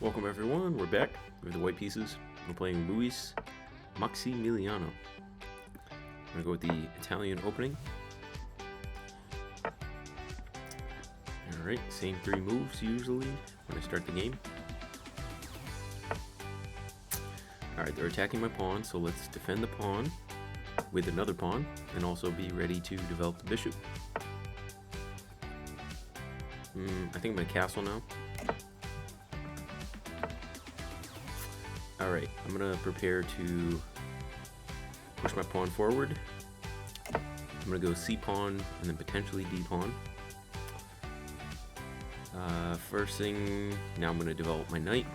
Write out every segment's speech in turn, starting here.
Welcome everyone, we're back with the white pieces. We're playing Luis Maximiliano. I'm gonna go with the Italian opening. Alright, same three moves usually when I start the game. Alright, they're attacking my pawn, so let's defend the pawn with another pawn and also be ready to develop the bishop. I think I'm gonna castle now. Alright, I'm gonna prepare to push my pawn forward. I'm gonna go C pawn and then potentially D pawn. First thing, now I'm gonna develop my knight.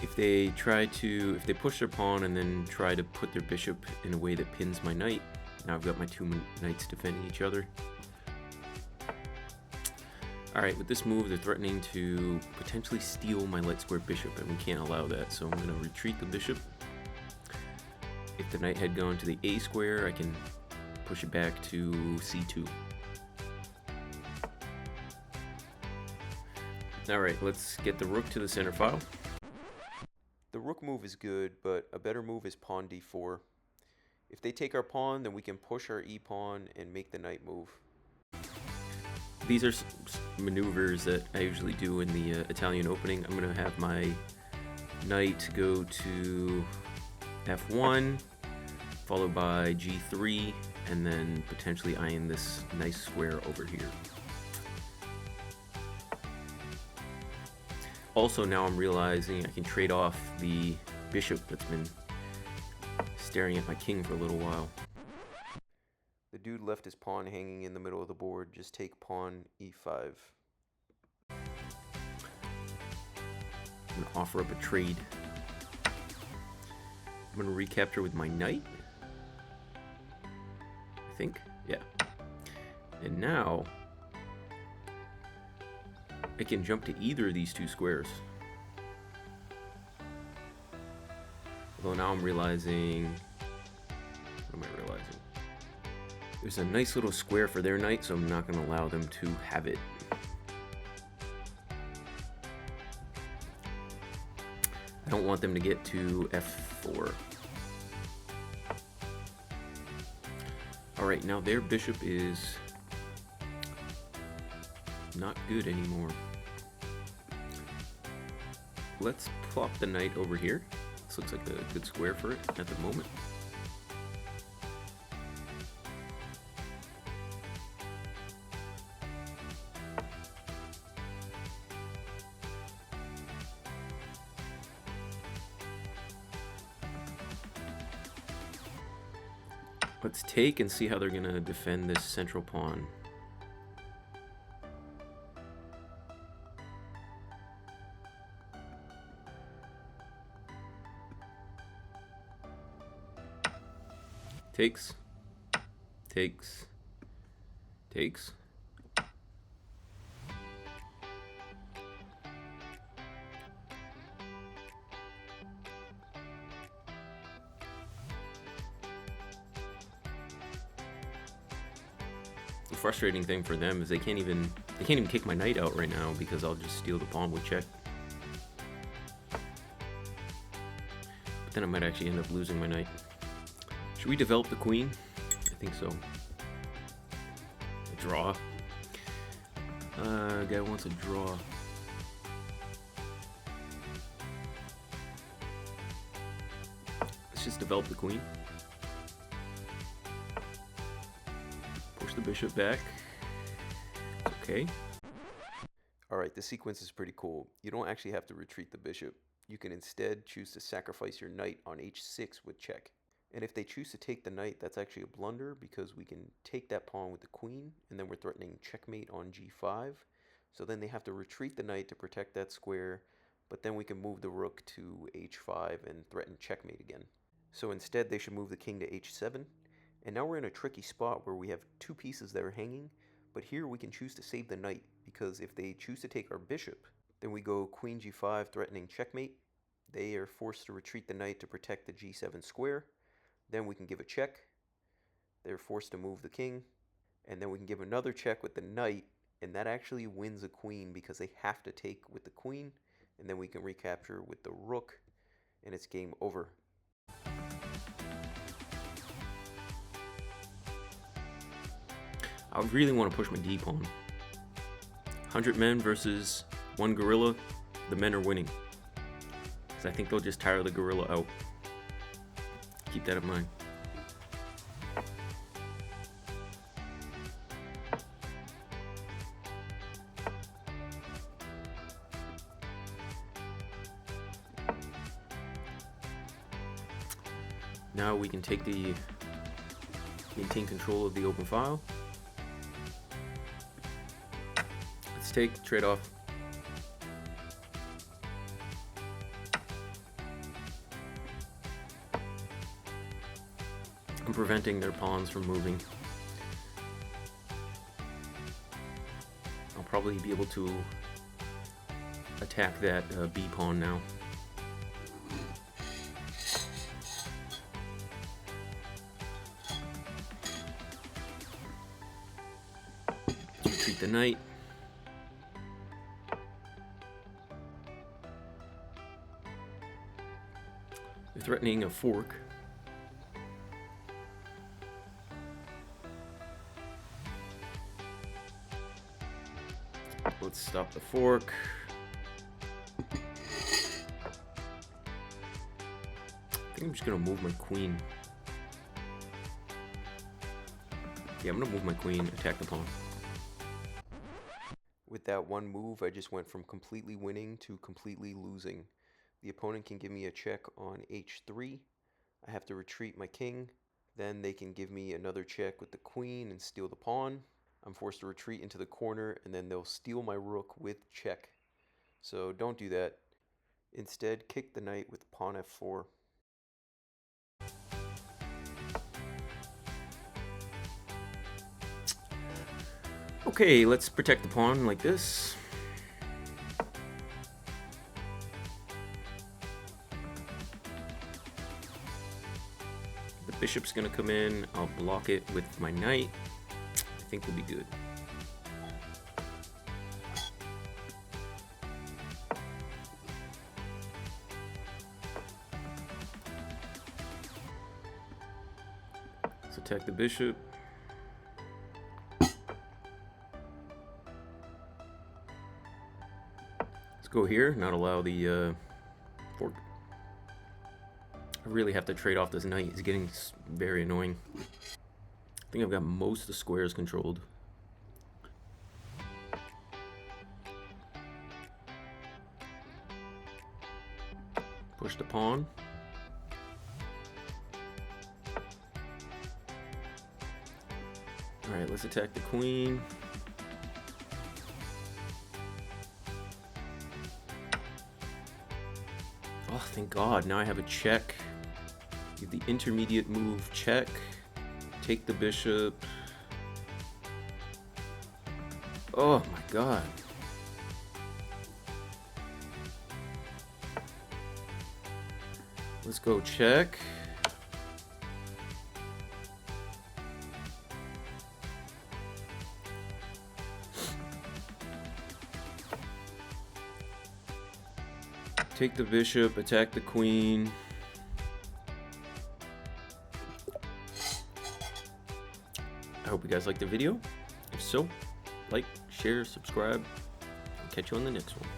If they push their pawn and then try to put their bishop in a way that pins my knight, now I've got my two knights defending each other. Alright, with this move, they're threatening to potentially steal my light square bishop, and we can't allow that, so I'm going to retreat the bishop. If the knight had gone to the A square, I can push it back to C2. Alright, let's get the rook to the center file. The rook move is good, but a better move is pawn D4. If they take our pawn, then we can push our E pawn and make the knight move. These are maneuvers that I usually do in the Italian opening. I'm going to have my knight go to F1, followed by G3, and then potentially eyeing this nice square over here. Also, now I'm realizing I can trade off the bishop that's been staring at my king for a little while. The dude left his pawn hanging in the middle of the board. Just take pawn E5. I'm going to offer up a trade. I'm going to recapture with my knight. I think. Yeah. And now I can jump to either of these two squares. Although now I'm realizing... What am I realizing? There's a nice little square for their knight, so I'm not going to allow them to have it. I don't want them to get to F4. Alright, now their bishop is not good anymore. Let's plop the knight over here. This looks like a good square for it at the moment. Let's take and see how they're going to defend this central pawn. Takes. Takes. Takes. The frustrating thing for them is they can't even kick my knight out right now because I'll just steal the pawn with check. But then I might actually end up losing my knight. Should we develop the queen? I think so. A draw. Guy wants a draw. Let's just develop the queen. Push the bishop back. Okay. Alright, the sequence is pretty cool. You don't actually have to retreat the bishop. You can instead choose to sacrifice your knight on H6 with check. And if they choose to take the knight, that's actually a blunder because we can take that pawn with the queen, and then we're threatening checkmate on G5. So then they have to retreat the knight to protect that square, but then we can move the rook to H5 and threaten checkmate again. So instead they should move the king to H7. And now we're in a tricky spot where we have two pieces that are hanging, but here we can choose to save the knight, because if they choose to take our bishop, then we go queen G5 threatening checkmate. They are forced to retreat the knight to protect the G7 square. Then we can give a check. They're forced to move the king. And then we can give another check with the knight and that actually wins a queen because they have to take with the queen, and then we can recapture with the rook, and it's game over. I really want to push my D pawn. 100 men versus 1 gorilla. The men are winning, because I think they'll just tire the gorilla out. Keep that in mind. Now we can maintain control of the open file. Let's take trade off. I'm preventing their pawns from moving. I'll probably be able to attack that B pawn now. Retreat the knight. They're threatening a fork. Let's stop the fork. I think I'm just gonna move my queen. Yeah, I'm gonna move my queen, attack the pawn. With that one move, I just went from completely winning to completely losing. The opponent can give me a check on h3. I have to retreat my king. Then they can give me another check with the queen and steal the pawn. I'm forced to retreat into the corner, and then they'll steal my rook with check. So don't do that. Instead, kick the knight with pawn f4. Okay, let's protect the pawn like this. The bishop's gonna come in. I'll block it with my knight. I think we'll be good. Let's attack the bishop. Let's go here, not allow the fork. I really have to trade off this knight. He's getting very annoying. I think I've got most of the squares controlled. Push the pawn. Alright, let's attack the queen. Oh, thank God. Now I have a check. Give the intermediate move check. Take the bishop. Oh my God. Let's go check. Take the bishop, attack the queen. I hope you guys liked the video. If so, like, share, subscribe. I'll catch you on the next one.